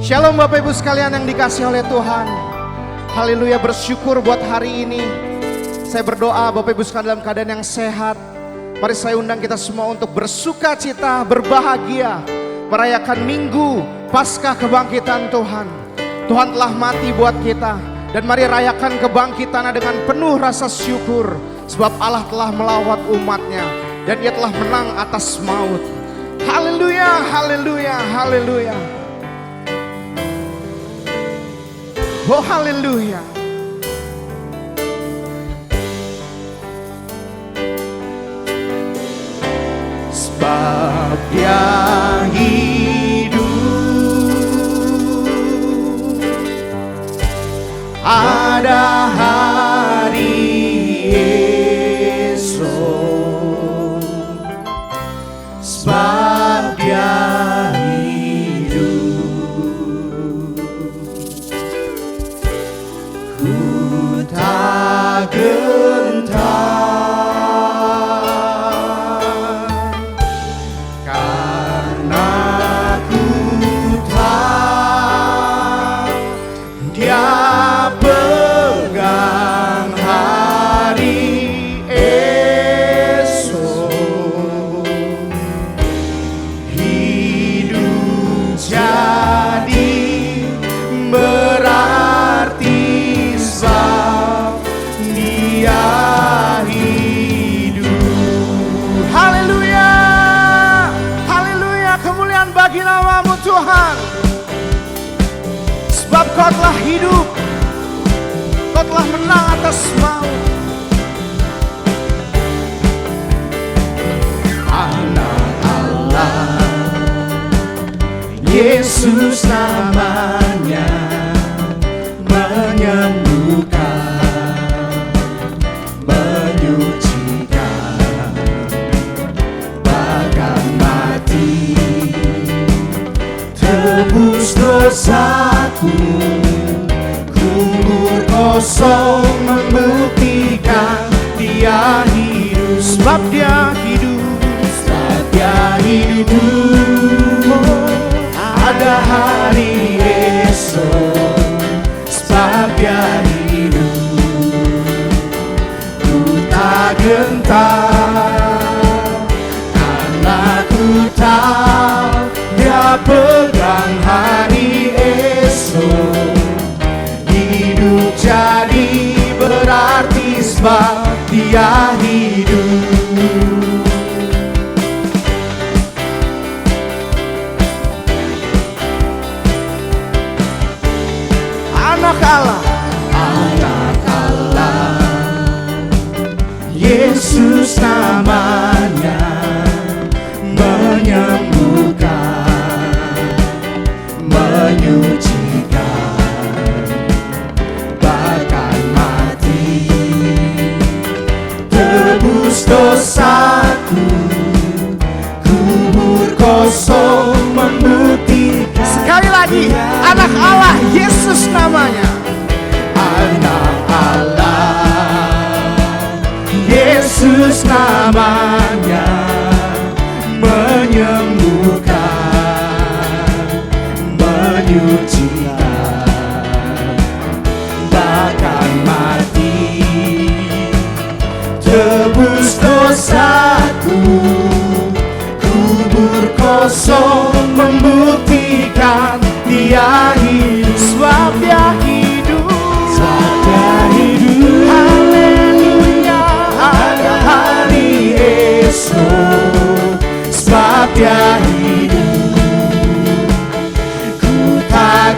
Shalom Bapak Ibu sekalian yang dikasihi oleh Tuhan. Haleluya, bersyukur buat hari ini. Saya berdoa Bapak Ibu sekalian dalam keadaan yang sehat. Mari saya undang kita semua untuk bersuka cita, berbahagia, merayakan minggu Paskah kebangkitan Tuhan. Tuhan telah mati buat kita. Dan mari rayakan kebangkitannya dengan penuh rasa syukur. Sebab Allah telah melawat umatnya. Dan Ia telah menang atas maut. Haleluya, haleluya, haleluya. Oh haleluya. Sebab Dia hidup, ada hari esok. Sebab Dia tak gentar, karena ku tahu Dia pegang hari esok. Hidup jadi berarti sebab Dia hidup. Haleluya, haleluya, kemuliaan bagi nama-Mu Tuhan. Sebab Kau telah hidup, Kau telah menang atas maut. Anak Allah, Yesus namanya, menyembuhkan, menyucikan, bahkan mati, tebus dosaku, kubur kosong membuktikan Dia hidup. Sebab Dia hidup, sebab Dia hidup, ada hari esok. Sebab Dia hidup, ku tak gentar, karena ku tahu Dia pegang hari esok. Hidup jadi berarti sebab Dia hidup. Anak Allah, anak Allah, Yesus namanya, menyembuhkan, menyucikan, bahkan mati, tebus dosaku, kubur kosong membuktikan. Sekali lagi, anak Allah, Yesus namanya, anak Allah, Yesus namanya, menyembuhkan, menyucikan, bahkan mati, tebus dosaku, kubur kosong membuktikan Dia hidup. Sebab Dia hidup, sebab Dia hidup, haleluya, ada hari esok. Sebab Dia hidup, ku tak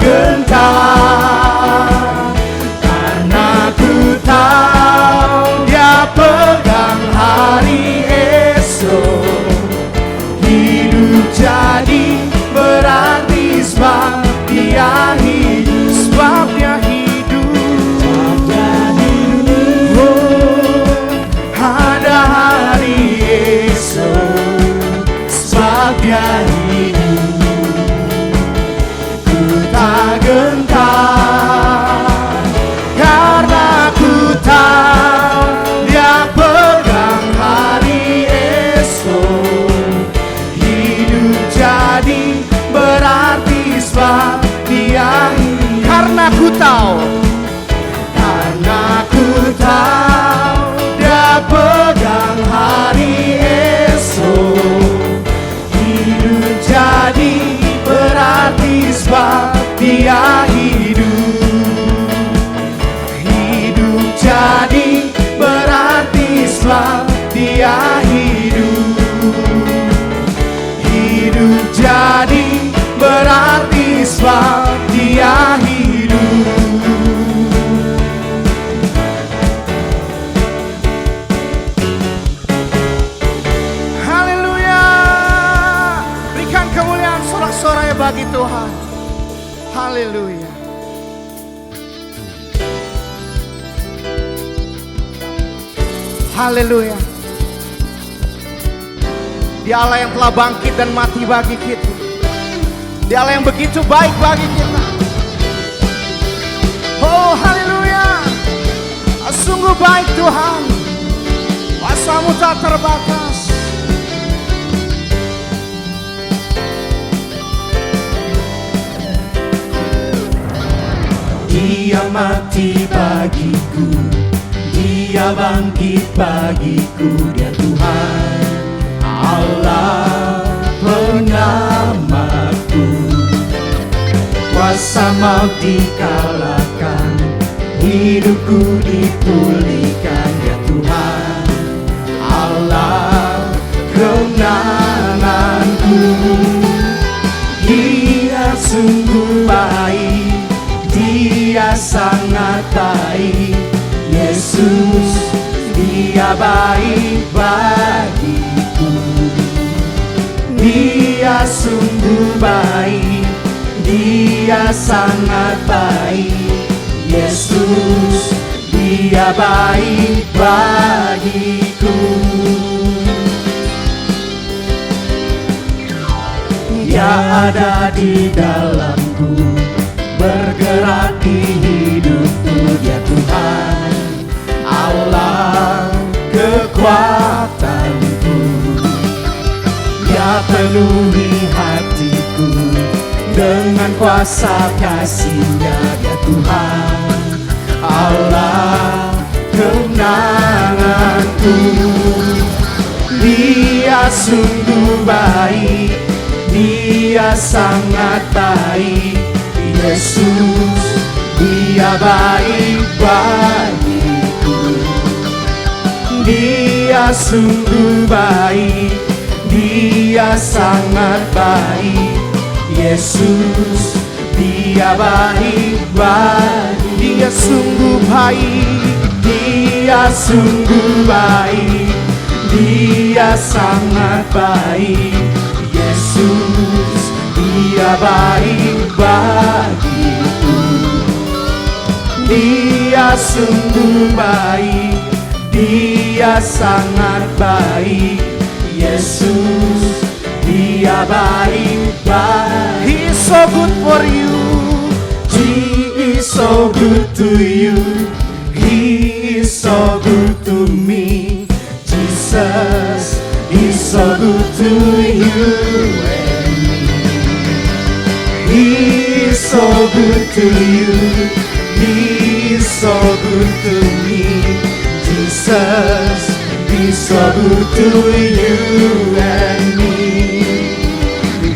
Dia hidup. Hidup jadi berarti sebab Dia hidup. Haleluya. Berikan kemuliaan sorak-sorai bagi Tuhan. Haleluya. Haleluya. Dia Allah yang telah bangkit dan mati bagi kita. Dia Allah yang begitu baik bagi kita. Oh haleluya. Sungguh baik Tuhan. Kuasa-Mu tak terbatas. Dia mati bagiku, Dia bangkit bagiku. Dia Tuhan Allah penyelamatku. Kuasa maut dikalahkan, hidupku dipulihkan. Dia Tuhan Allah kemenanganku. Dia sungguh baik, Dia sangat baik. Yesus, Dia baik bagiku. Dia sungguh baik, Dia sangat baik. Yesus, Dia baik bagiku. Dia ada di dalamku, bergerak di hidupku. Dia Tuhan Allah kekuatanku. Dia penuhi hatiku dengan kuasa kasih-Nya. Dia Tuhan Allah kemenanganku. Dia sungguh baik, Dia sangat baik. Yesus, Dia baik bagiku. Dia sungguh baik, Dia sangat baik. Yesus, Dia baik bagiku. Dia sungguh baik, Dia sungguh baik, Dia sangat baik. Yesus, Dia baik bagiku. Dia sungguh baik, Dia sangat baik. Yesus, Dia baik bagiku. He is so good for you. He is so good to you. He is so good to me. Jesus is so good to you and me. He is so good to you. He is so good to me. Jesus is so good to you and me.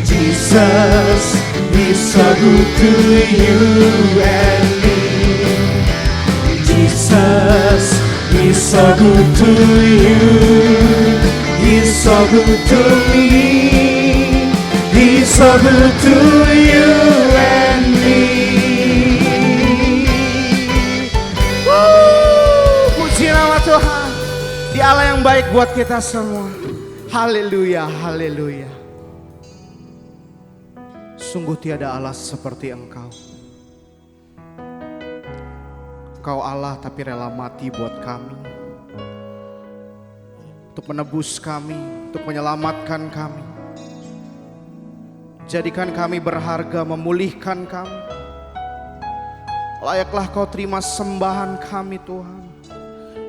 Jesus is so good to you and me. Jesus is so good to you. He's so good to me. He's so good to you and me. Puji nama Tuhan. Dia Allah yang baik buat kita semua. Haleluya, haleluya. Sungguh tiada Allah seperti Engkau. Engkau Allah tapi rela mati buat kami. Untuk menebus kami, untuk menyelamatkan kami. Jadikan kami berharga, memulihkan kami. Layaklah Kau terima sembahan kami Tuhan.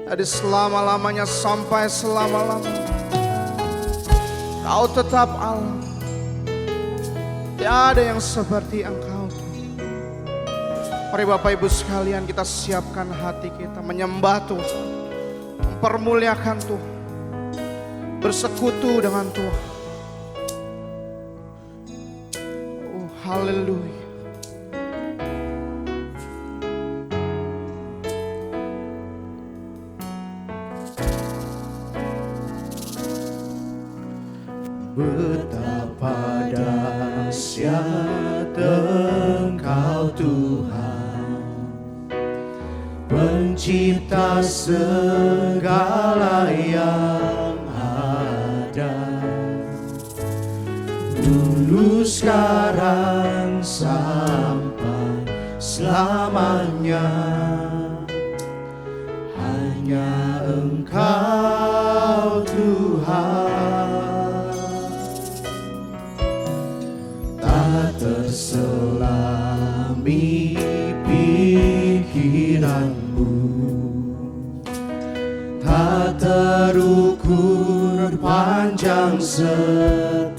Dari selama-lamanya sampai selama-lamanya. Kau tetap Allah. Tidak ada yang seperti Engkau Tuhan. Mari Bapak Ibu sekalian kita siapkan hati kita menyembah Tuhan. Mempermuliakan Tuhan. Bersekutu dengan Tuhan. Oh haleluya. Betapa dahsyat Engkau Tuhan, Pencipta segala yang ada, dulu sekarang sampai selamanya. Hanya Engkau Tuhan, tak terselami pikiranmu, tak terukur panjang setiamu,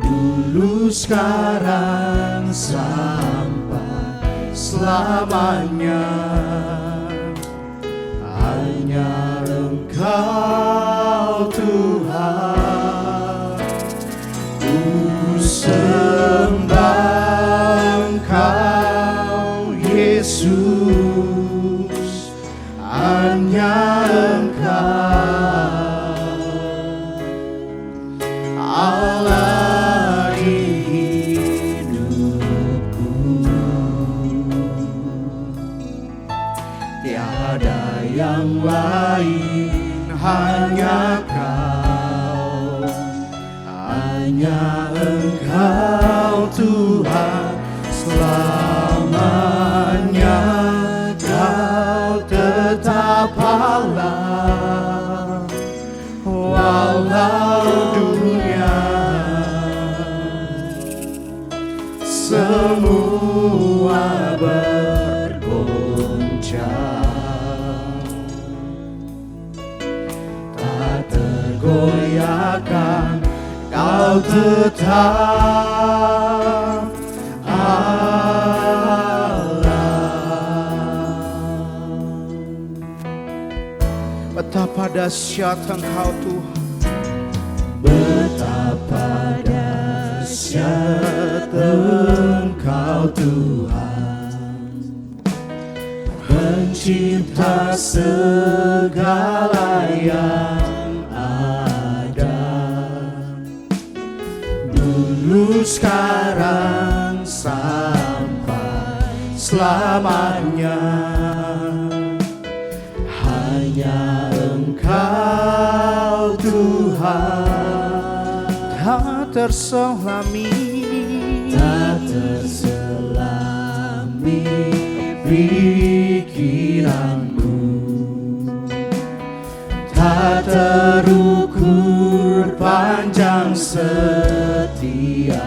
dulu sekarang sampai selamanya. Hanya Engkau Tuhan, ku sembah Engkau Yesus, hanya Engkau Allah di hidupku. Tiada yang lain, hanya Kau, hanya Engkau Tuhan, selamanya Kau tetap Allah, walau dunia semua bergoncang, tak tergoyahkan Kau tetap Allah. Betapa dahsyat Engkau Tuhan, Betapa dahsyat Engkau Tuhan, Pencipta segala yang ada, dulu sekarang sampai selamanya. Hanya Engkau Tuhan, tak terselami, tak terselami pikiranmu, tak terukur panjang setiamu,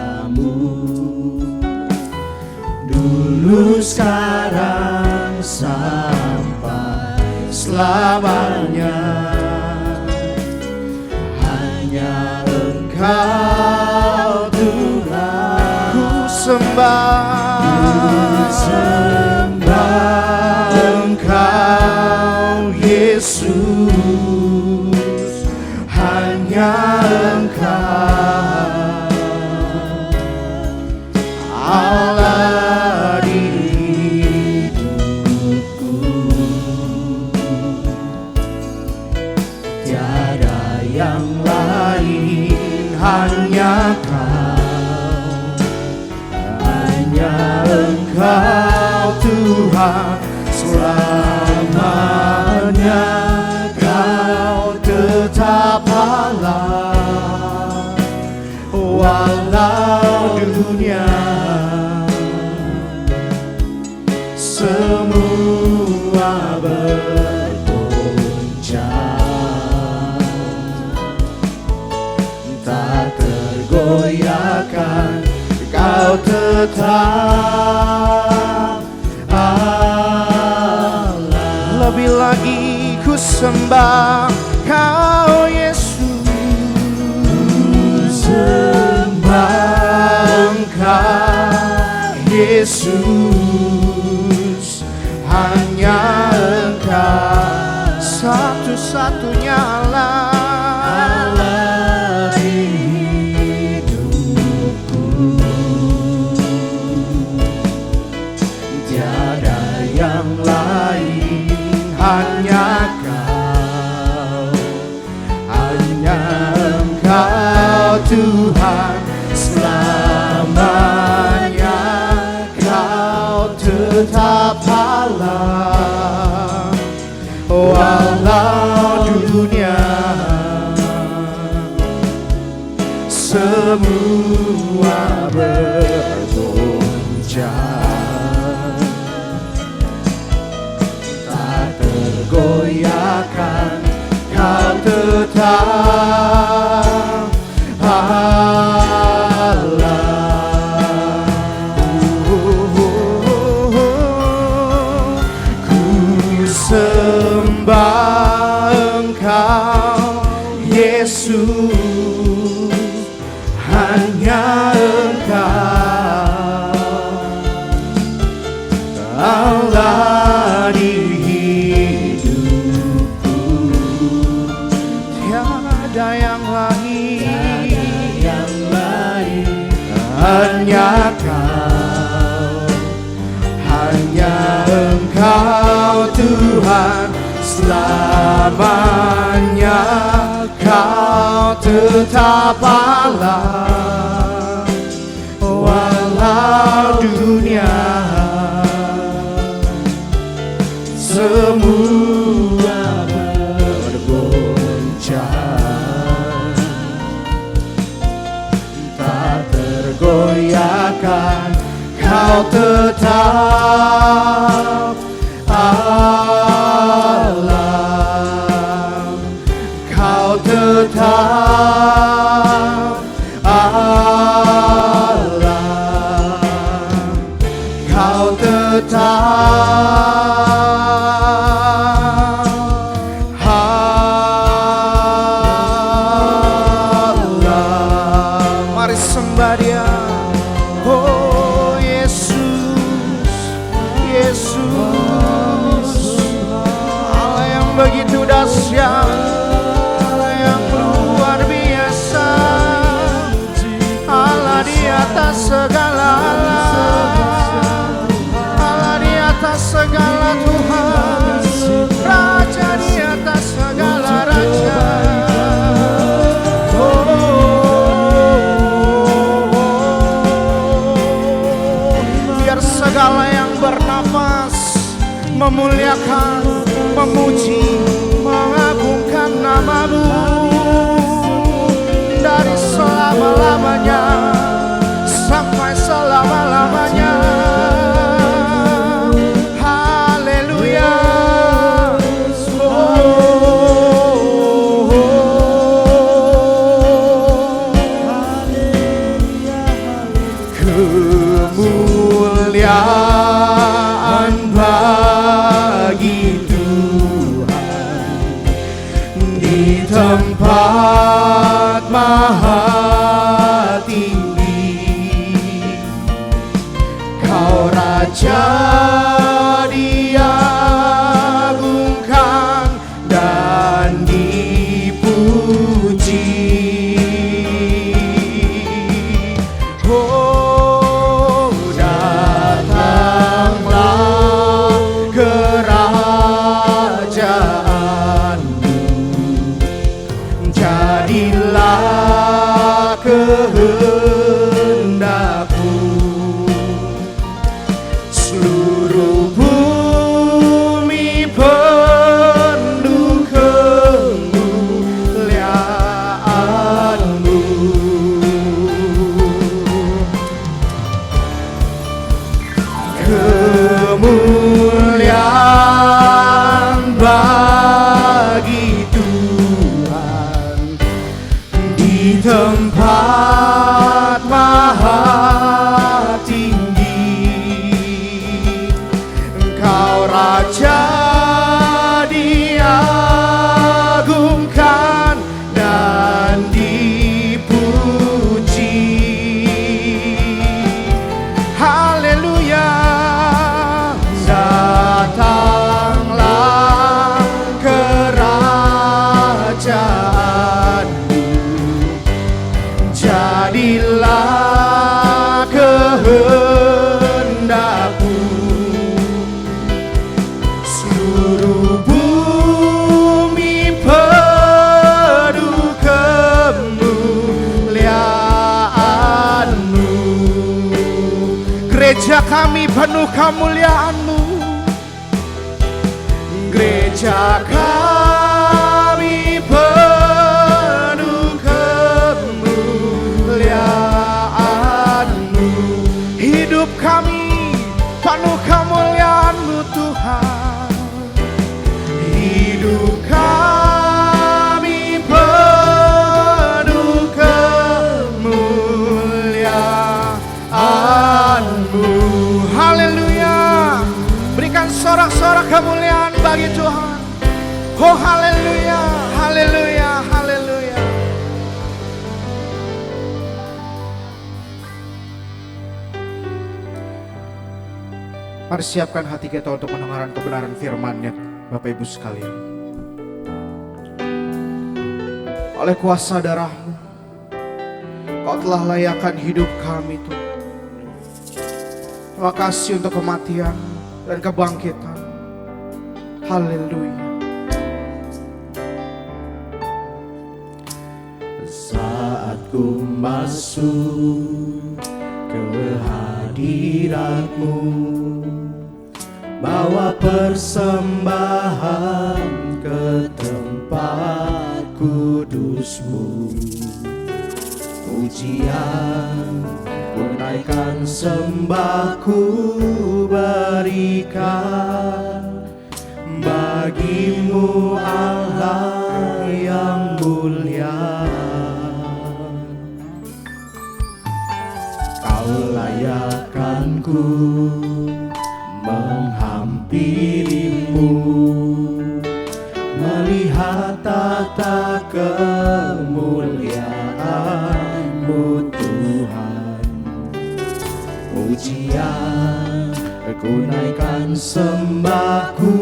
dulu sekarang sampai selamanya. Hanya Engkau Tuhan, ku sembah Engkau Yesus, hanya Engkau Allah di hidupku. Tiada yang lain, hanya Kau, hanya Engkau Tuhan, selamanya Kau tetap Allah, walau dunia semua bergoncang, tak tergoyahkan Kau tetap Allah. lebih lagi ku sembah Kau Yesus, sembah Engkau Yesus, hanya Engkau satu-satunya Allah. Allah di hidupku. Tiada yang lain, hanya Kau, tetap Allah, walau dunia semua bergoncang, tak tergoyahkan, kau tetap Allah. Ku sembah Engkau Yesus, hanya Engkau Allah di hidupku, tiada yang lain, hanya Kau, hanya Engkau Tuhan, selamanya Kau tetap Allah, walau dunia semua bergoncang, tak tergoyahkan, Kau tetap Allah, Kau tetap Allah, Kau tetap Allah. Mari sembah Dia. Oh Yesus, Yesus, Allah yang begitu dahsyat, Allah yang luar biasa, Allah di atas segala Allah, Allah di atas segala Tuhan, Raja di atas segala Raja. Biar segala yang bernafas memuliakan, memuji, mengagungkan nama-Mu dari selama-lamanya sampai selama-lamanya. Haleluya. Kemuliaan bagi Tuhan di tempat maha tinggi, Kau Raja diagungkan dan dipuji. Oh, datanglah kerajaanmu, jadilah kehendakmu, seluruh bumi penuh kemuliaan-Mu. Kemuliaan bagi Tuhan di tempat maha tinggi, Engkau Raja diagungkan dan dipuji. Haleluya. Datanglah kerajaanmu, jadilah kehendakmu, seluruh bumi penuh kemuliaan-Mu. Gereja kami penuh kemuliaan-Mu. wajah kami penuh kemuliaan-Mu. Hidup kami penuh kemuliaan-Mu Tuhan. Hidup kami penuh kemuliaan-Mu. Haleluya. Berikan sorak-sorak kemuliaan bagi Tuhan. Oh haleluya, haleluya, haleluya. Mari siapkan hati kita untuk mendengarkan kebenaran firman-Nya, Bapak Ibu sekalian. Oleh kuasa darah-Mu, Kau telah layakkan hidup kami Tuhan. Terima kasih untuk kematian dan kebangkitan. Haleluya. Saat ku masuk ke hadirat-Mu, bawa persembahan ke tempat kudus-Mu. Pujian ku naikkan, sembah ku berikan bagi-Mu Allah yang mulia. Kau layakkan ku menghampiri-Mu, melihat tata kemuliaan-Mu Tuhan. Pujian ku naikkan, sembah ku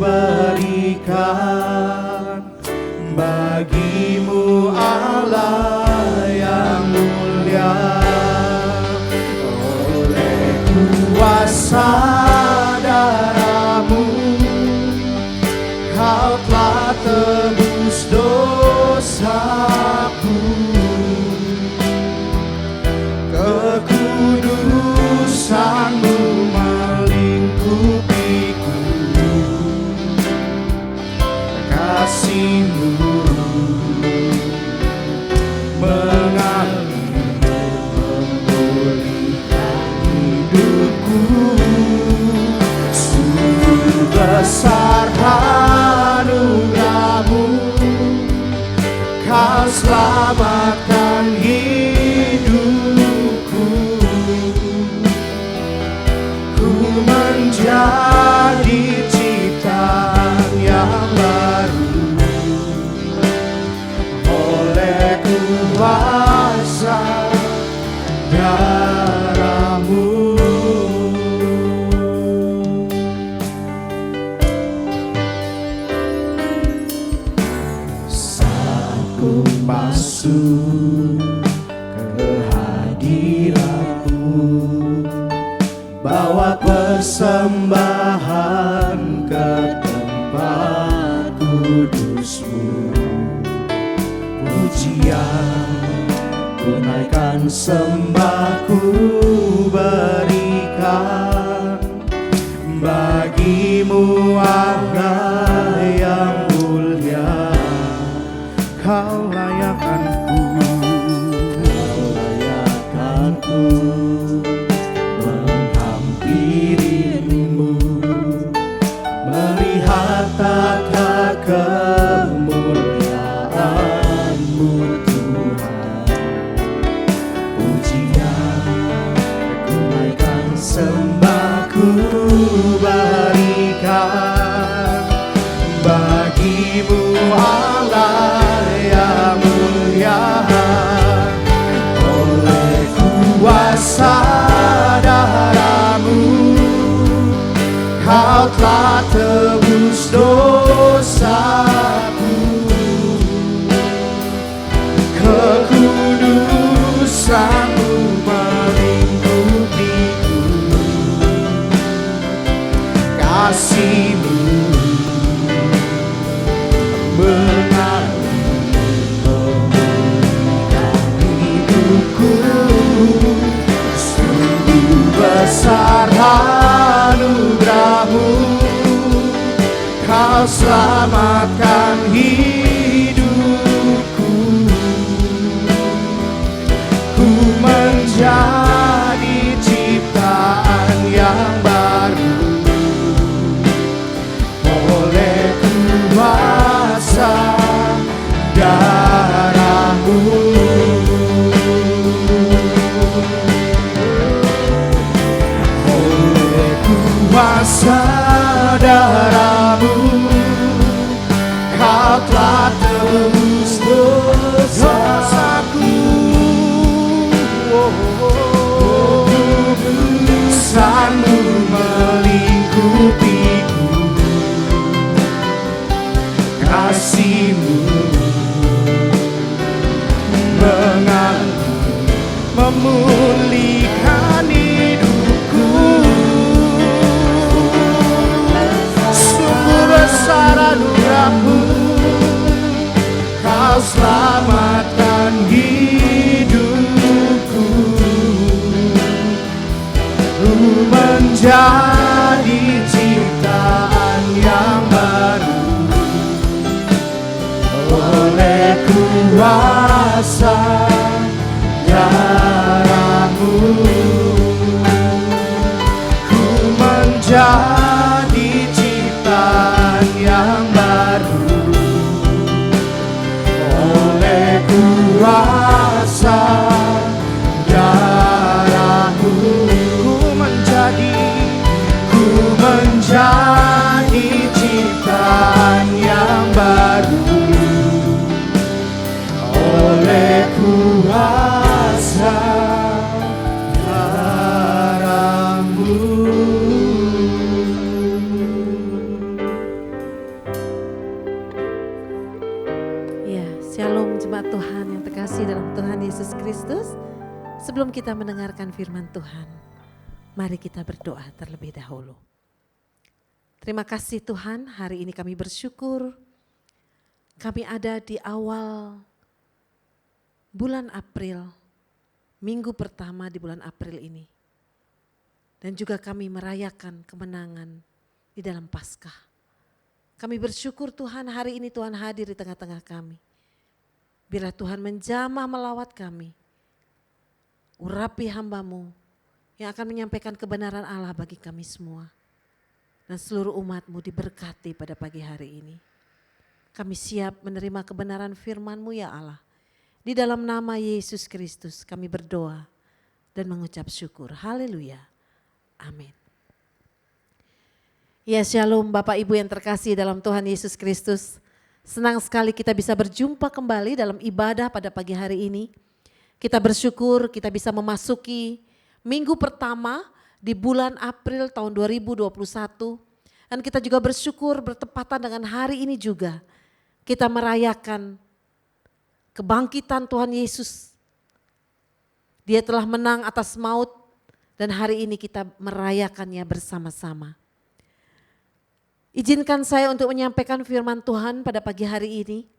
berikan bagi-Mu Allah yang mulia. Oleh kuasa darah-Mu, Kau telah tebus dosaku. Kekudusan-Mu melingkupiku, kasih-Mu mengalir memulihkan hidupku. Sungguh besar anugerah-Mu, Kau selamatkan hidupku. Ku menjadi ciptaan yang baru oleh kuasa darah-Mu. Saat ku masuk ke hadirat-Mu, bawa persembahan ke tempat kudus-Mu. Pujian ku naikkan, sembah ku berikan bagi-Mu Allah yang mulia. Kau layakkan-Ku, Kau layakkan-Ku menghampiri-Mu, melihat tata kemuliaan-Mu Tuhan. Pujian ku naikkan, sembah ku berikan bagi-Mu Allah yang mulia. Oleh kuasa darah-Mu, Kau telah tebus dosaku. Kekudusan-Mu melingkupiku, kasih-Mu mengalir memulihkan hidupku. Sungguh besar anugerah-Mu, Kau Kau selamatkan hidupku, ku menjadi ciptaan yang baru oleh kuasa darah-Mu. Oleh kuasa darah-Mu, Kau telah tebus dosaku. Tebusan-Mu melingkupiku, kasih-Mu mengalir, memulihkan hidupku. Sungguh besar anugerah-Mu, Kau selamatkan hidupku, ku menjadi ciptaan yang baru oleh kuasa darah-Mu. Ku menjadi ciptaan yang baru oleh kuasa darah-Mu. Ku menjadi ciptaan yang baru oleh kuasa darah-Mu. Ya, shalom jemaat Tuhan yang terkasih dalam Tuhan Yesus Kristus. Sebelum kita mendengarkan firman Tuhan, mari kita berdoa terlebih dahulu. Terima kasih Tuhan, hari ini kami bersyukur. Kami ada di awal bulan April, minggu pertama di bulan April ini. Dan juga kami merayakan kemenangan di dalam Paskah. Kami bersyukur Tuhan, hari ini Tuhan hadir di tengah-tengah kami. Biarlah Tuhan menjamah melawat kami. Urapi hamba-Mu yang akan menyampaikan kebenaran Allah bagi kami semua. Dan seluruh umat-Mu diberkati pada pagi hari ini. Kami siap menerima kebenaran firman-Mu ya Allah. Di dalam nama Yesus Kristus kami berdoa dan mengucap syukur. Haleluya. Amin. Ya shalom Bapak Ibu yang terkasih dalam Tuhan Yesus Kristus. Senang sekali kita bisa berjumpa kembali dalam ibadah pada pagi hari ini. Kita bersyukur kita bisa memasuki minggu pertama di bulan April tahun 2021. Dan kita juga bersyukur bertepatan dengan hari ini juga. Kita merayakan kebangkitan Tuhan Yesus. Dia telah menang atas maut dan hari ini kita merayakannya bersama-sama. Izinkan saya untuk menyampaikan firman Tuhan pada pagi hari ini.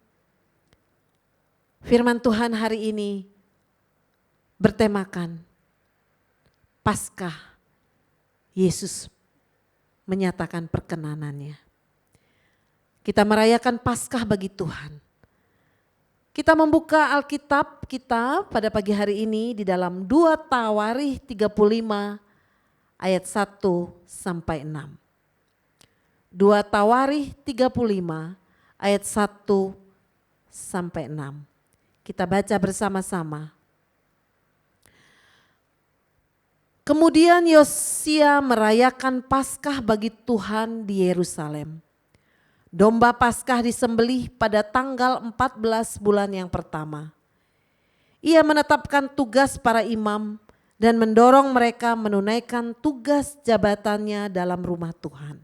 Firman Tuhan hari ini bertemakan Paskah. Yesus menyatakan perkenanannya. Kita merayakan Paskah bagi Tuhan. Kita membuka Alkitab kita pada pagi hari ini di dalam 2 Tawarikh 35 ayat 1 sampai 6. 2 Tawarikh 35 ayat 1 sampai 6. Kita baca bersama-sama. Kemudian Yosia merayakan Paskah bagi Tuhan di Yerusalem. Domba Paskah disembelih pada tanggal 14 bulan yang pertama. Ia menetapkan tugas para imam dan mendorong mereka menunaikan tugas jabatannya dalam rumah Tuhan.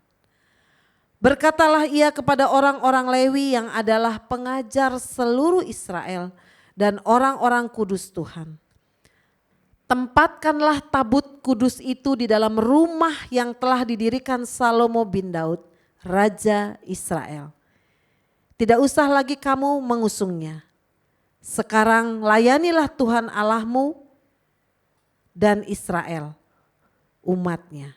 Berkatalah ia kepada orang-orang Lewi yang adalah pengajar seluruh Israel dan orang-orang kudus Tuhan. Tempatkanlah tabut kudus itu di dalam rumah yang telah didirikan Salomo bin Daud, Raja Israel. Tidak usah lagi kamu mengusungnya. Sekarang layanilah Tuhan Allahmu dan Israel, umatnya.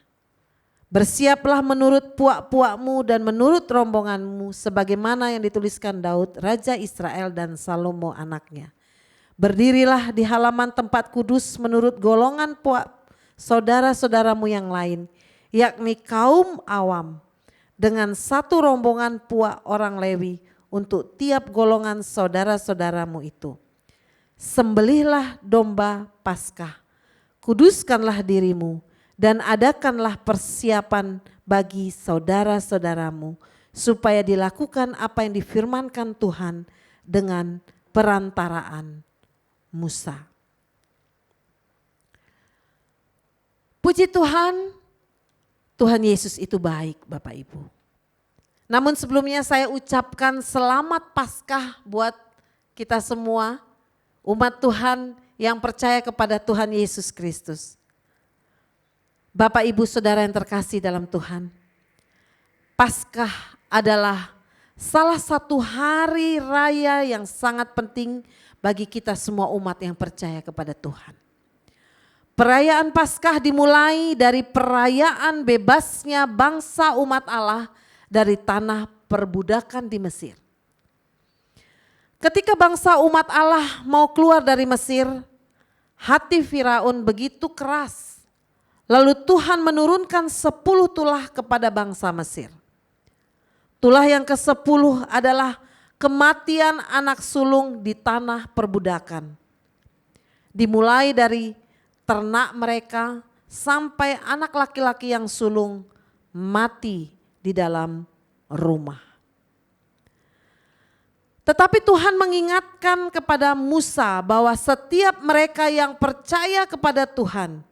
Bersiaplah menurut puak-puakmu dan menurut rombonganmu sebagaimana yang dituliskan Daud, Raja Israel dan Salomo anaknya. Berdirilah di halaman tempat kudus menurut golongan puak saudara-saudaramu yang lain, yakni kaum awam, dengan satu rombongan puak orang Lewi untuk tiap golongan saudara-saudaramu itu. Sembelihlah domba Paskah, kuduskanlah dirimu, dan adakanlah persiapan bagi saudara-saudaramu supaya dilakukan apa yang difirmankan Tuhan dengan perantaraan Musa. Puji Tuhan, Tuhan Yesus itu baik Bapak Ibu. Namun sebelumnya saya ucapkan selamat Paskah buat kita semua, umat Tuhan yang percaya kepada Tuhan Yesus Kristus. Bapak Ibu Saudara yang terkasih dalam Tuhan, Paskah adalah salah satu hari raya yang sangat penting bagi kita semua umat yang percaya kepada Tuhan. Perayaan Paskah dimulai dari perayaan bebasnya bangsa umat Allah dari tanah perbudakan di Mesir. Ketika bangsa umat Allah mau keluar dari Mesir, hati Firaun begitu keras. Lalu Tuhan menurunkan 10 tulah kepada bangsa Mesir. Tulah yang ke-10 adalah kematian anak sulung di tanah perbudakan. Dimulai dari ternak mereka sampai anak laki-laki yang sulung mati di dalam rumah. Tetapi Tuhan mengingatkan kepada Musa bahwa setiap mereka yang percaya kepada Tuhan,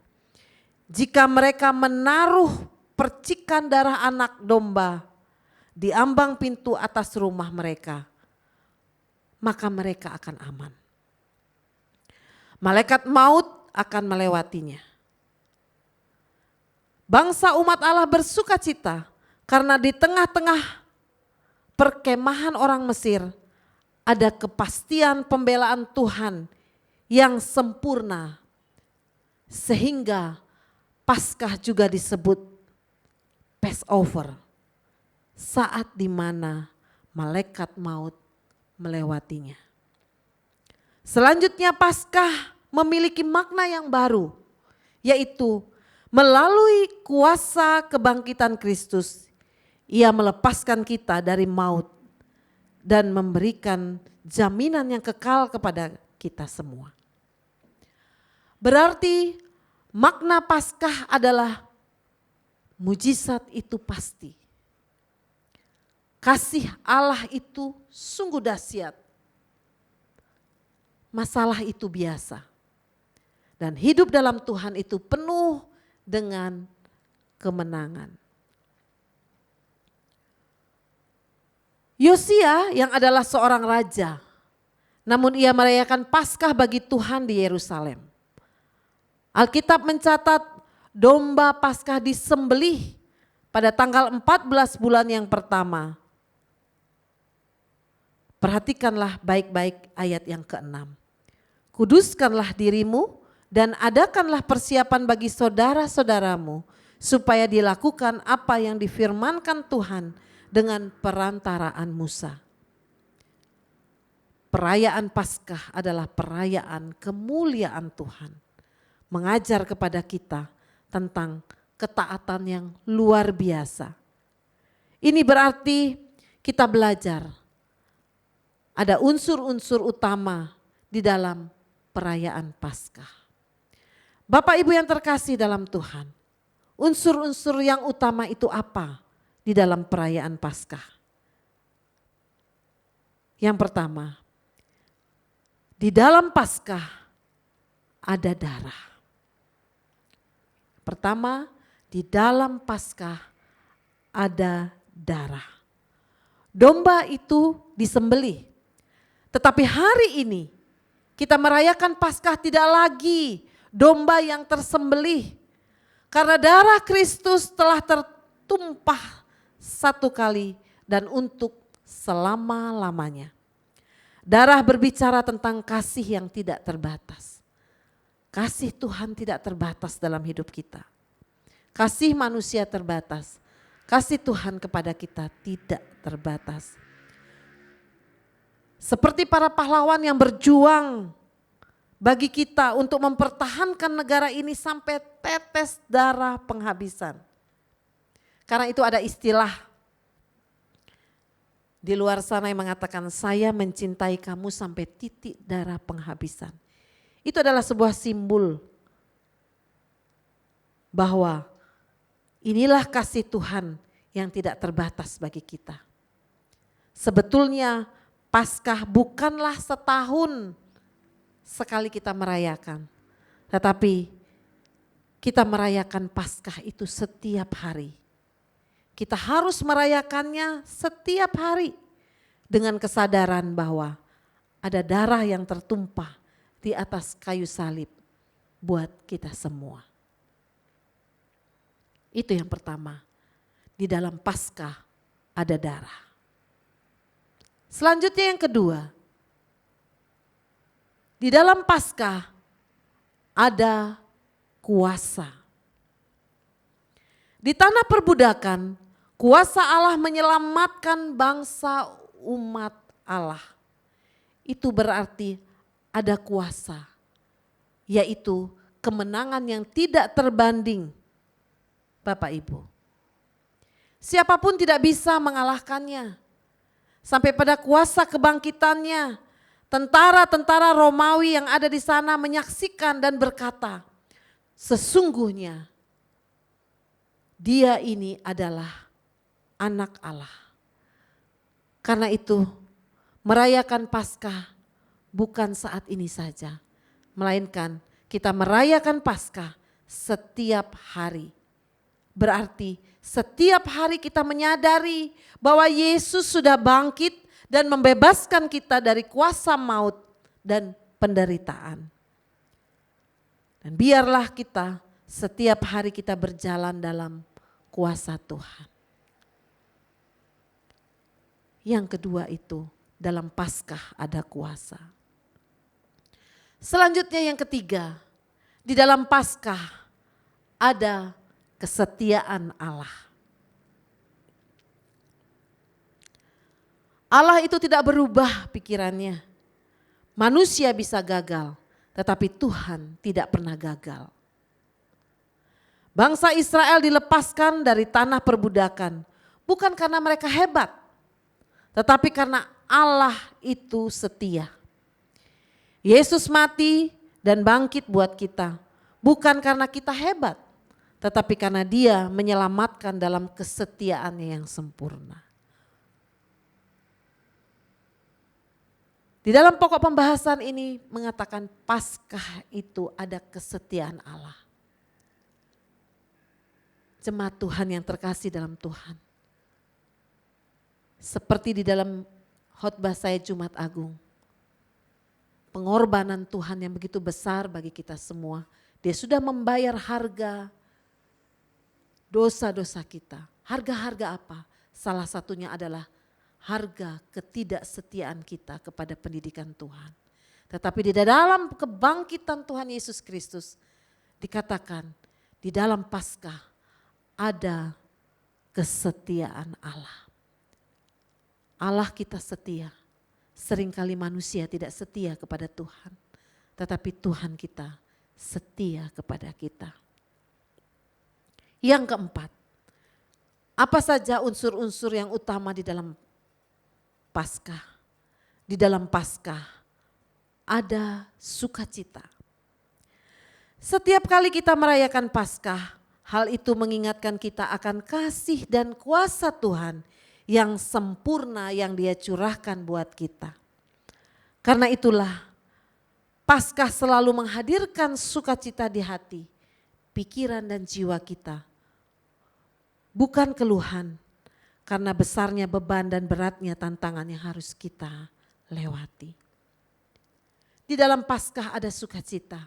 jika mereka menaruh percikan darah anak domba di ambang pintu atas rumah mereka, maka mereka akan aman. Malaikat maut akan melewatinya. Bangsa umat Allah bersuka cita karena di tengah-tengah perkemahan orang Mesir ada kepastian pembelaan Tuhan yang sempurna, sehingga Paskah juga disebut Passover, saat di mana malaikat maut melewatinya. Selanjutnya Paskah memiliki makna yang baru, yaitu melalui kuasa kebangkitan Kristus, Ia melepaskan kita dari maut dan memberikan jaminan yang kekal kepada kita semua. Berarti makna Paskah adalah mujizat itu pasti. Kasih Allah itu sungguh dahsyat. Masalah itu biasa. Dan hidup dalam Tuhan itu penuh dengan kemenangan. Yosia yang adalah seorang raja, namun ia merayakan Paskah bagi Tuhan di Yerusalem. Alkitab mencatat domba Paskah disembelih pada tanggal 14 bulan yang pertama. Perhatikanlah baik-baik ayat yang ke-6. Kuduskanlah dirimu dan adakanlah persiapan bagi saudara-saudaramu supaya dilakukan apa yang difirmankan Tuhan dengan perantaraan Musa. Perayaan Paskah adalah perayaan kemuliaan Tuhan. Mengajar kepada kita tentang ketaatan yang luar biasa. Ini berarti kita belajar ada unsur-unsur utama di dalam perayaan Paskah. Bapak Ibu yang terkasih dalam Tuhan, unsur-unsur yang utama itu apa di dalam perayaan Paskah? Yang pertama, di dalam Paskah ada darah. Pertama, di dalam Paskah ada darah. Domba itu disembelih. Tetapi hari ini kita merayakan Paskah tidak lagi domba yang tersembelih. Karena darah Kristus telah tertumpah satu kali dan untuk selama-lamanya. Darah berbicara tentang kasih yang tidak terbatas. Kasih Tuhan tidak terbatas dalam hidup kita. Kasih manusia terbatas, kasih Tuhan kepada kita tidak terbatas. Seperti para pahlawan yang berjuang bagi kita untuk mempertahankan negara ini sampai tetes darah penghabisan. Karena itu ada istilah di luar sana yang mengatakan saya mencintai kamu sampai titik darah penghabisan. Itu adalah sebuah simbol bahwa inilah kasih Tuhan yang tidak terbatas bagi kita. Sebetulnya Paskah bukanlah setahun sekali kita merayakan. Tetapi kita merayakan Paskah itu setiap hari. Kita harus merayakannya setiap hari dengan kesadaran bahwa ada darah yang tertumpah di atas kayu salib buat kita semua. Itu yang pertama, di dalam Paskah ada darah. Selanjutnya yang kedua, di dalam Paskah ada kuasa. Di tanah perbudakan, kuasa Allah menyelamatkan bangsa umat Allah. Itu berarti ada kuasa, yaitu kemenangan yang tidak terbanding. Bapak Ibu, siapapun tidak bisa mengalahkannya. Sampai pada kuasa kebangkitannya, tentara-tentara Romawi yang ada di sana menyaksikan dan berkata, sesungguhnya dia ini adalah anak Allah. Karena itu merayakan Paskah bukan saat ini saja, melainkan kita merayakan Paskah setiap hari. Berarti setiap hari kita menyadari bahwa Yesus sudah bangkit dan membebaskan kita dari kuasa maut dan penderitaan. Dan biarlah kita setiap hari kita berjalan dalam kuasa Tuhan. Yang kedua itu dalam Paskah ada kuasa. Selanjutnya yang ketiga, di dalam Paskah ada kesetiaan Allah. Allah itu tidak berubah pikirannya. Manusia bisa gagal, tetapi Tuhan tidak pernah gagal. Bangsa Israel dilepaskan dari tanah perbudakan, bukan karena mereka hebat, tetapi karena Allah itu setia. Yesus mati dan bangkit buat kita, bukan karena kita hebat, tetapi karena Dia menyelamatkan dalam kesetiaannya yang sempurna. Di dalam pokok pembahasan ini mengatakan Paskah itu ada kesetiaan Allah. Jemaat Tuhan yang terkasih dalam Tuhan. Seperti di dalam khotbah saya Jumat Agung. Pengorbanan Tuhan yang begitu besar bagi kita semua. Dia sudah membayar harga dosa-dosa kita. Harga-harga apa? Salah satunya adalah harga ketidaksetiaan kita kepada pendidikan Tuhan. Tetapi di dalam kebangkitan Tuhan Yesus Kristus dikatakan di dalam Paskah ada kesetiaan Allah. Allah kita setia. Seringkali manusia tidak setia kepada Tuhan. Tetapi Tuhan kita setia kepada kita. Yang keempat, apa saja unsur-unsur yang utama di dalam Paskah? Di dalam Paskah ada sukacita. Setiap kali kita merayakan Paskah, hal itu mengingatkan kita akan kasih dan kuasa Tuhan yang sempurna yang Dia curahkan buat kita. Karena itulah Paskah selalu menghadirkan sukacita di hati, pikiran dan jiwa kita. Bukan keluhan, karena besarnya beban dan beratnya tantangan yang harus kita lewati. Di dalam Paskah ada sukacita.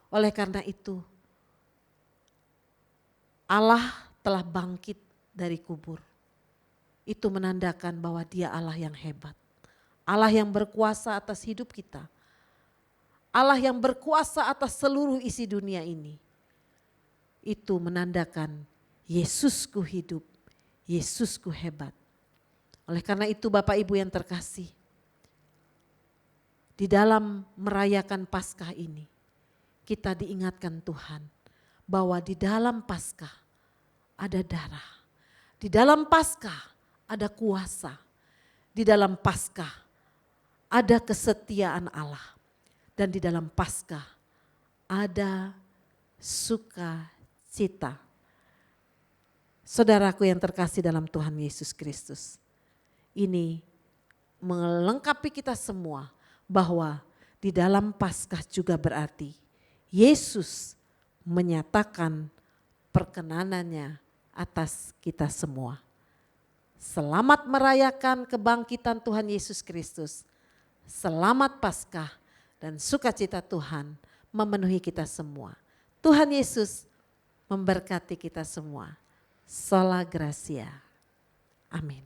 Oleh karena itu Allah telah bangkit dari kubur. Itu menandakan bahwa Dia Allah yang hebat. Allah yang berkuasa atas hidup kita. Allah yang berkuasa atas seluruh isi dunia ini. itu menandakan Yesusku hidup, Yesusku hebat. Oleh karena itu Bapak Ibu yang terkasih, di dalam merayakan Paskah ini kita diingatkan Tuhan bahwa di dalam Paskah ada darah, di dalam Paskah ada kuasa, di dalam Paskah ada kesetiaan Allah, dan di dalam Paskah ada sukacita. Saudaraku yang terkasih dalam Tuhan Yesus Kristus, ini melengkapi kita semua bahwa di dalam Paskah juga berarti Yesus menyatakan perkenanannya atas kita semua. Selamat merayakan kebangkitan Tuhan Yesus Kristus. Selamat Paskah dan sukacita Tuhan memenuhi kita semua. Tuhan Yesus memberkati kita semua. Sola Gracia. Amin.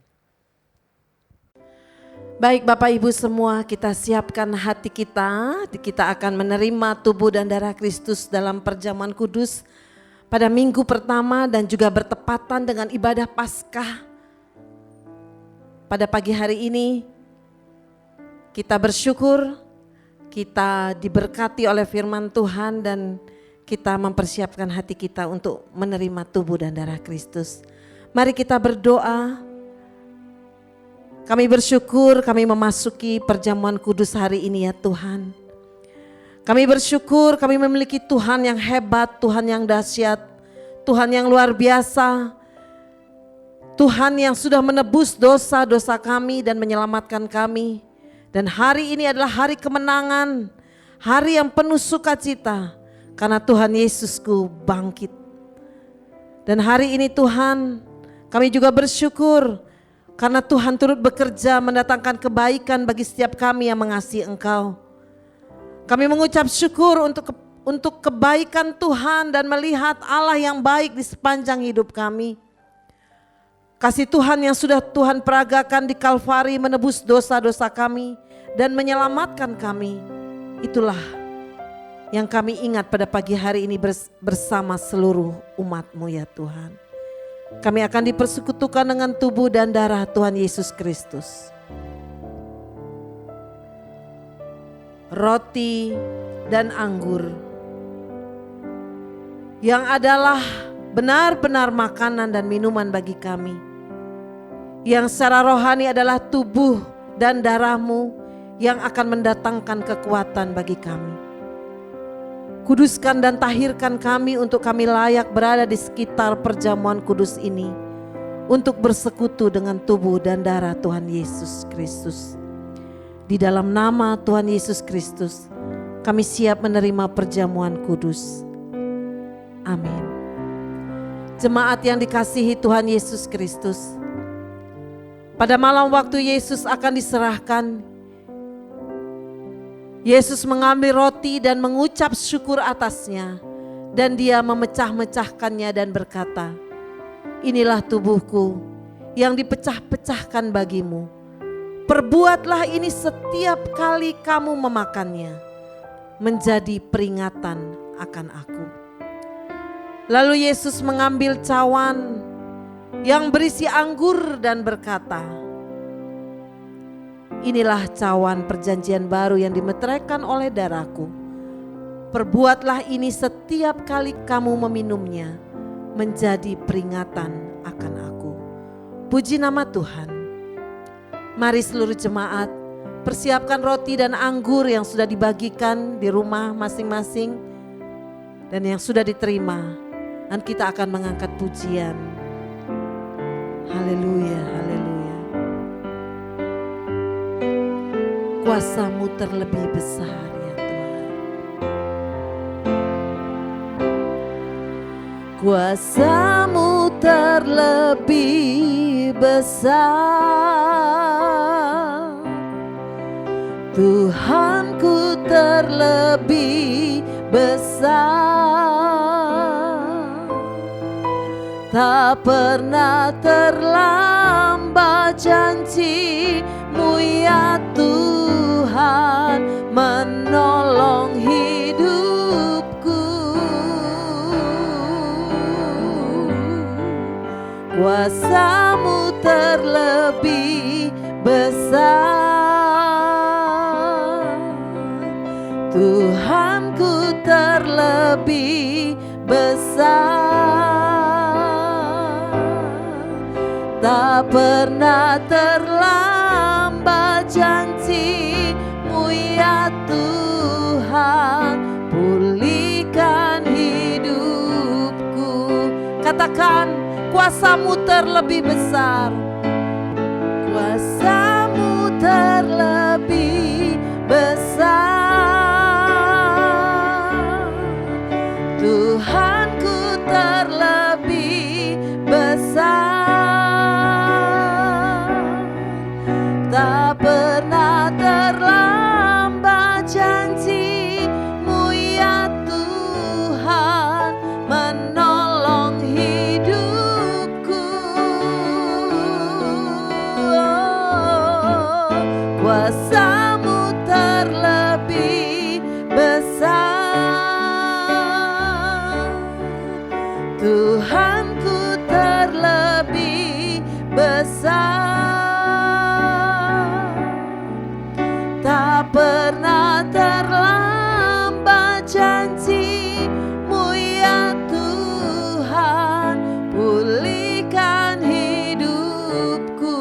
Baik Bapak Ibu semua, kita siapkan hati kita. Kita akan menerima tubuh dan darah Kristus dalam perjamuan kudus pada minggu pertama dan juga bertepatan dengan ibadah Paskah. Pada pagi hari ini kita bersyukur, kita diberkati oleh firman Tuhan dan kita mempersiapkan hati kita untuk menerima tubuh dan darah Kristus. Mari kita berdoa. Kami bersyukur kami memasuki perjamuan kudus hari ini ya Tuhan. Kami bersyukur kami memiliki Tuhan yang hebat, Tuhan yang dahsyat, Tuhan yang luar biasa. Tuhan yang sudah menebus dosa-dosa kami dan menyelamatkan kami. Dan hari ini adalah hari kemenangan, hari yang penuh sukacita. Karena Tuhan Yesusku bangkit. Dan hari ini Tuhan, kami juga bersyukur karena Tuhan turut bekerja mendatangkan kebaikan bagi setiap kami yang mengasihi Engkau. Kami mengucap syukur untuk kebaikan Tuhan dan melihat Allah yang baik di sepanjang hidup kami. Kasih Tuhan yang sudah Tuhan peragakan di Kalvari menebus dosa-dosa kami dan menyelamatkan kami. Itulah yang kami ingat pada pagi hari ini bersama seluruh umat-Mu ya Tuhan. Kami akan dipersekutukan dengan tubuh dan darah Tuhan Yesus Kristus. Roti dan anggur yang adalah benar-benar makanan dan minuman bagi kami. Yang secara rohani adalah tubuh dan darah-Mu yang akan mendatangkan kekuatan bagi kami. Kuduskan dan tahirkan kami untuk kami layak berada di sekitar perjamuan kudus ini. Untuk bersekutu dengan tubuh dan darah Tuhan Yesus Kristus. Di dalam nama Tuhan Yesus Kristus, kami siap menerima perjamuan kudus. Amin. Jemaat yang dikasihi Tuhan Yesus Kristus, pada malam waktu Yesus akan diserahkan, Yesus mengambil roti dan mengucap syukur atasnya, dan dia memecah-mecahkannya dan berkata, "Inilah tubuhku yang dipecah-pecahkan bagimu. Perbuatlah ini setiap kali kamu memakannya, menjadi peringatan akan aku." Lalu Yesus mengambil cawan yang berisi anggur dan berkata, "Inilah cawan perjanjian baru yang dimeteraikan oleh darahku. Perbuatlah ini setiap kali kamu meminumnya, menjadi peringatan akan aku." Puji nama Tuhan. Mari seluruh jemaat persiapkan roti dan anggur yang sudah dibagikan di rumah masing-masing dan yang sudah diterima, dan kita akan mengangkat pujian. Haleluya, haleluya. Kuasa-Mu terlebih besar ya Tuhan. Kuasa-Mu terlebih besar, Tuhanku terlebih besar. Tak pernah terlambat janji-Mu ya Tuhan, menolong hidupku. kuasa-Mu terlebih besar. Tuhanku terlebih besar. Tak pernah terlambat janji-Mu ya Tuhan, pulihkan hidupku. Katakan, kuasa-Mu terlebih besar. Kuasa-Mu terlebih besar. Tuhanku terlebih besar. Tak pernah terlambat janji-Mu ya Tuhan, menolong hidupku. Kuasa-Mu terlebih besar. Tuhanku terlebih besar. Tak pernah terlambat janji-Mu ya Tuhan, pulihkan hidupku.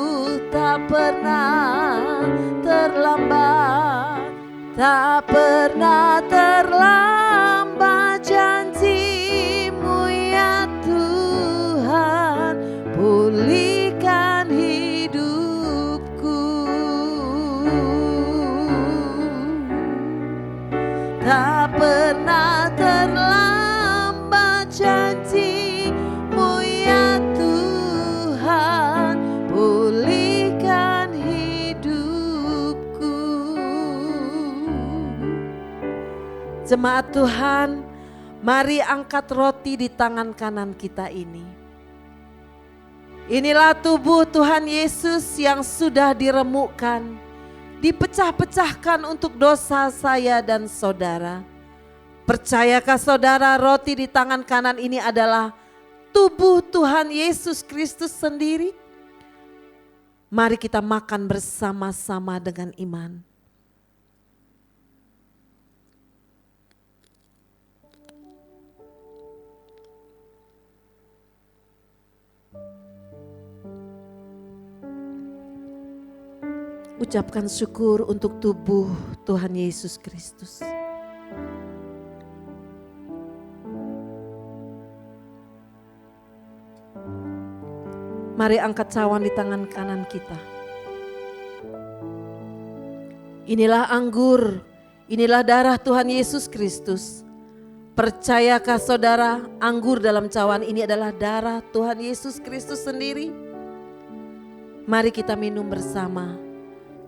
Tak pernah terlambat, tak pernah terlambat janji-Mu ya Tuhan, pulihkan hidupku. Tak pernah terlambat janji-Mu ya Tuhan, pulihkan hidupku. Jemaat Tuhan, mari angkat roti di tangan kanan kita ini. Inilah tubuh Tuhan Yesus yang sudah diremukkan, dipecah-pecahkan untuk dosa saya dan saudara. Percayakah saudara, roti di tangan kanan ini adalah tubuh Tuhan Yesus Kristus sendiri? Mari kita makan bersama-sama dengan iman. Ucapkan syukur untuk tubuh Tuhan Yesus Kristus. Mari angkat cawan di tangan kanan kita. Inilah anggur, inilah darah Tuhan Yesus Kristus. Percayakah saudara, anggur dalam cawan ini adalah darah Tuhan Yesus Kristus sendiri? Mari kita minum bersama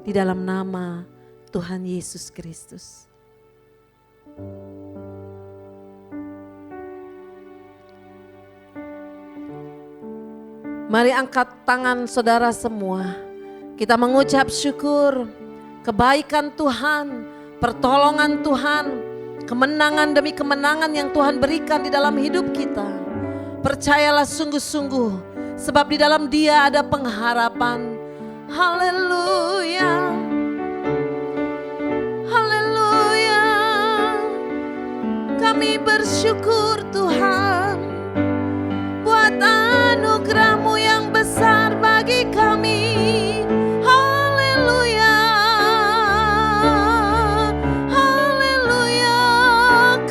di dalam nama Tuhan Yesus Kristus. Mari angkat tangan saudara semua. Kita mengucap syukur, kebaikan Tuhan, pertolongan Tuhan, kemenangan demi kemenangan yang Tuhan berikan di dalam hidup kita. Percayalah sungguh-sungguh, sebab di dalam Dia ada pengharapan. Haleluya, haleluya. Kami bersyukur Tuhan buat anugerah-Mu yang besar bagi kami. Haleluya, haleluya.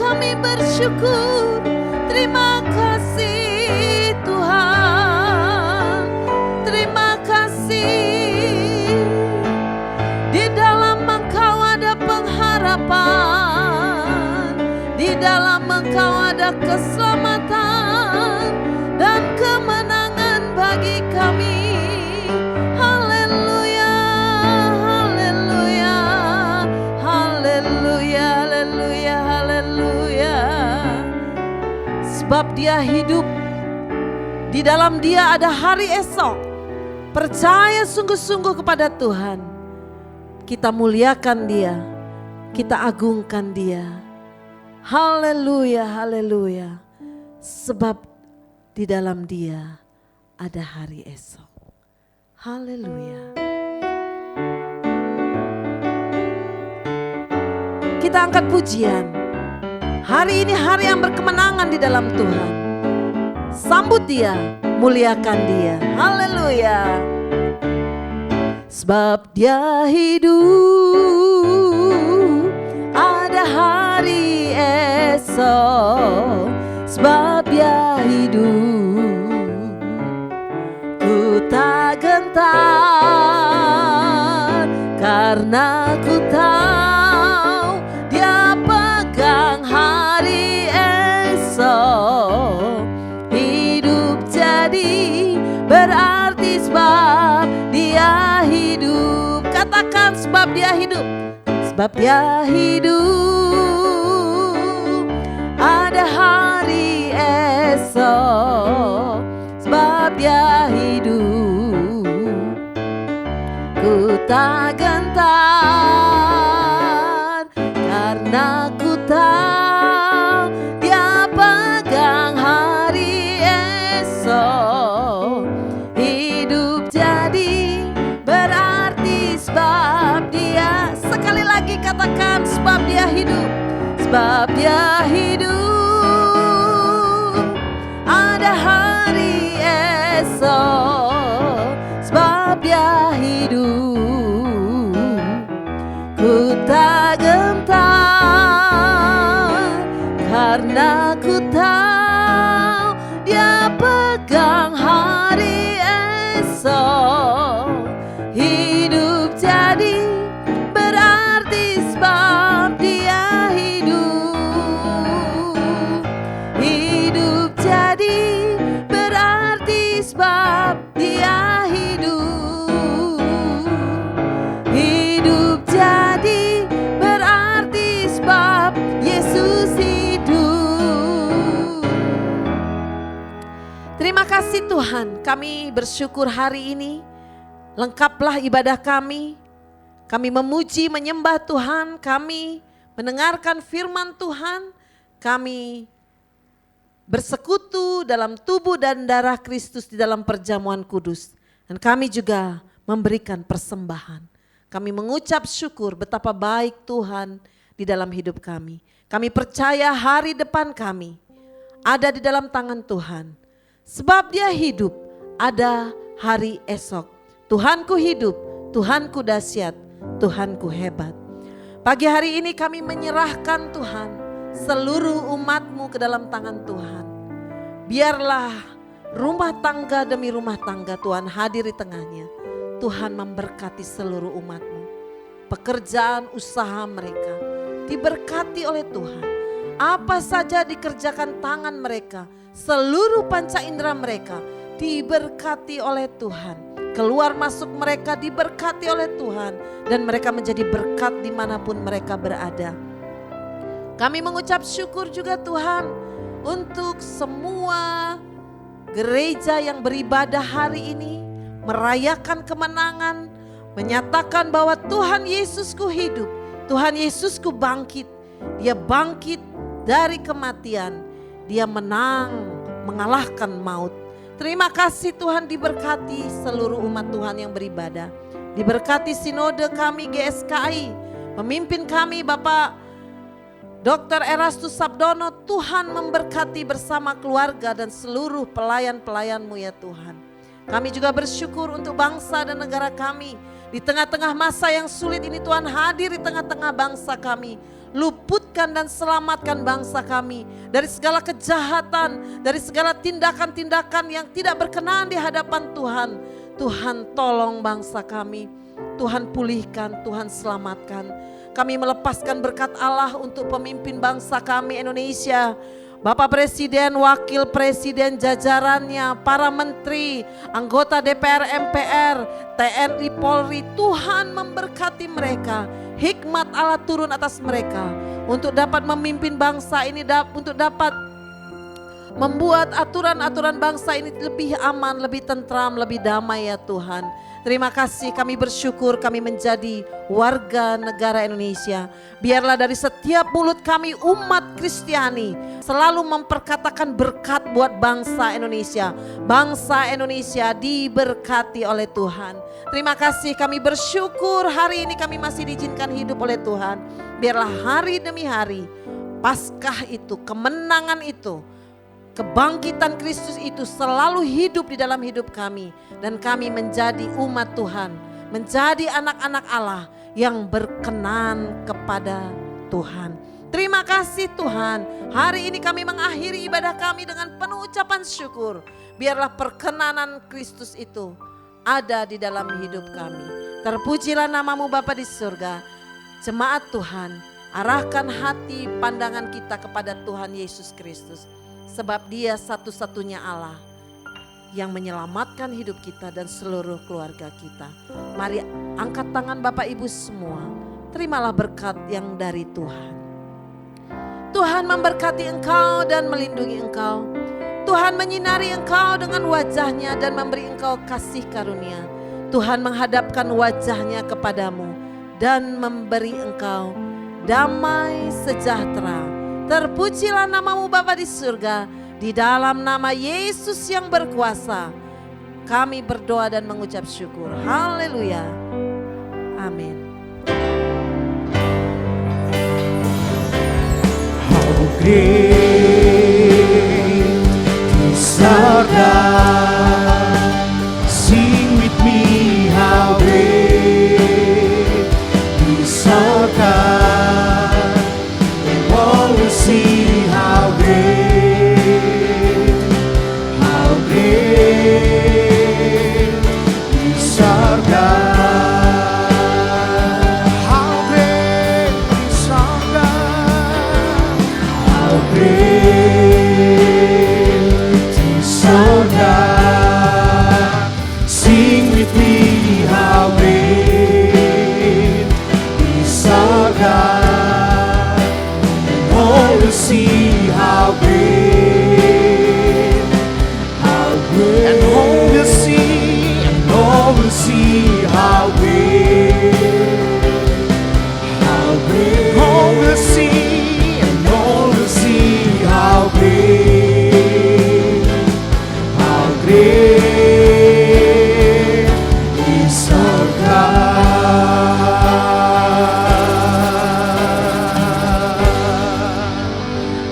Kami bersyukur, terima kasih Tuhan, terima kasih. Di dalam Engkau ada pengharapan, di dalam Engkau ada keselamatan dan kemenangan bagi kami. Haleluya, haleluya, haleluya, haleluya, haleluya. Sebab Dia hidup, di dalam Dia ada hari esok. Percaya sungguh-sungguh kepada Tuhan. Kita muliakan Dia, kita agungkan Dia. Haleluya, haleluya. Sebab di dalam Dia ada hari esok. Haleluya. Kita angkat pujian. Hari ini hari yang berkemenangan di dalam Tuhan. Sambut Dia, muliakan Dia. Haleluya. Sebab Dia hidup, ada hari esok. Sebab Dia hidup, ku tak gentar, karena ku tahu Dia pegang hari esok. Hidup jadi berarti sebab Dia hidup. Katakan sebab Dia hidup. Sebab Dia hidup, ada hari esok. Sebab Dia hidup, ku tak gentar, karena ku tahu Dia pegang hari esok. Hidup jadi berarti sebab Dia. Sekali lagi katakan sebab Dia hidup. Sebab Dia hidup, ada hari esok. Sebab Dia hidup, ku tak gentar, karena ku tahu Dia pegang hari esok. Hidup jadi berarti sebab Dia hidup. Hidup jadi berarti sebab Dia hidup. Hidup jadi berarti sebab Yesus hidup. Terima kasih Tuhan, kami bersyukur hari ini. Lengkaplah ibadah kami. Kami memuji, menyembah Tuhan. Kami mendengarkan firman Tuhan. Kami bersekutu dalam tubuh dan darah Kristus di dalam perjamuan kudus. Dan kami juga memberikan persembahan. Kami mengucap syukur betapa baik Tuhan di dalam hidup kami. Kami percaya hari depan kami ada di dalam tangan Tuhan. Sebab Dia hidup, ada hari esok. Tuhanku hidup, Tuhanku dahsyat, Tuhanku hebat. Pagi hari ini kami menyerahkan Tuhan seluruh umat-Mu ke dalam tangan Tuhan. Biarlah rumah tangga demi rumah tangga Tuhan hadir di tengahnya. Tuhan memberkati seluruh umat-Mu. Pekerjaan usaha mereka diberkati oleh Tuhan. Apa saja dikerjakan tangan mereka, seluruh panca indera mereka diberkati oleh Tuhan. Keluar masuk mereka diberkati oleh Tuhan. Dan mereka menjadi berkat dimanapun mereka berada. Kami mengucap syukur juga Tuhan untuk semua gereja yang beribadah hari ini. Merayakan kemenangan. Menyatakan bahwa Tuhan Yesusku hidup. Tuhan Yesusku bangkit. Dia bangkit dari kematian. Dia menang, mengalahkan maut. Terima kasih Tuhan, diberkati seluruh umat Tuhan yang beribadah. Diberkati sinode kami GSKI. Pemimpin kami Bapak Dr. Erastus Sabdono. Tuhan memberkati bersama keluarga dan seluruh pelayan-pelayan-Mu ya Tuhan. Kami juga bersyukur untuk bangsa dan negara kami. Di tengah-tengah masa yang sulit ini Tuhan hadir di tengah-tengah bangsa kami. Luputkan dan selamatkan bangsa kami dari segala kejahatan, dari segala tindakan-tindakan yang tidak berkenan di hadapan Tuhan. Tuhan tolong bangsa kami, Tuhan pulihkan, Tuhan selamatkan. Kami melepaskan berkat Allah untuk pemimpin bangsa kami Indonesia. Bapak Presiden, Wakil Presiden, jajarannya, para menteri, anggota DPR, MPR, TNI, Polri, Tuhan memberkati mereka. Hikmat Allah turun atas mereka untuk dapat memimpin bangsa ini, untuk dapat Membuat aturan-aturan bangsa ini lebih aman, lebih tentram, lebih damai ya Tuhan. Terima kasih, kami bersyukur kami menjadi warga negara Indonesia. Biarlah dari setiap mulut kami umat Kristiani selalu memperkatakan berkat buat bangsa Indonesia. Bangsa Indonesia diberkati oleh Tuhan. Terima kasih, kami bersyukur hari ini kami masih diizinkan hidup oleh Tuhan. Biarlah hari demi hari Paskah itu, kemenangan itu, kebangkitan Kristus itu selalu hidup di dalam hidup kami. Dan kami menjadi umat Tuhan, menjadi anak-anak Allah yang berkenan kepada Tuhan. Terima kasih Tuhan, hari ini kami mengakhiri ibadah kami dengan penuh ucapan syukur. Biarlah perkenanan Kristus itu ada di dalam hidup kami. Terpujilah namamu Bapa di surga. Jemaat Tuhan, arahkan hati pandangan kita kepada Tuhan Yesus Kristus. Sebab Dia satu-satunya Allah yang menyelamatkan hidup kita dan seluruh keluarga kita. Mari angkat tangan Bapak Ibu semua. Terimalah berkat yang dari Tuhan. Tuhan memberkati engkau dan melindungi engkau. Tuhan menyinari engkau dengan wajahnya dan memberi engkau kasih karunia. Tuhan menghadapkan wajahnya kepadamu dan memberi engkau damai sejahtera. Terpujilah namamu Bapa di surga. Di dalam nama Yesus yang berkuasa, kami berdoa dan mengucap syukur. Haleluya. Amin. How great is our God. Sing with me, how great is our God. And all will see how great.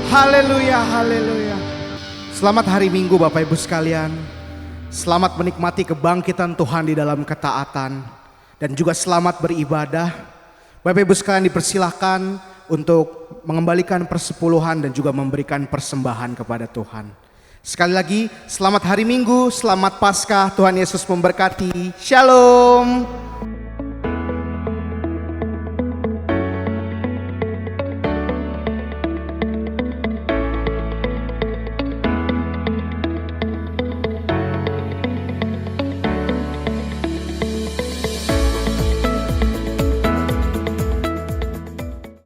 Haleluya, haleluya. Selamat hari Minggu Bapak Ibu sekalian. Selamat menikmati kebangkitan Tuhan di dalam ketaatan. Dan juga selamat beribadah. Bapak Ibu sekalian dipersilahkan untuk mengembalikan persepuluhan dan juga memberikan persembahan kepada Tuhan. Sekali lagi, selamat hari Minggu, selamat Paskah, Tuhan Yesus memberkati. Shalom.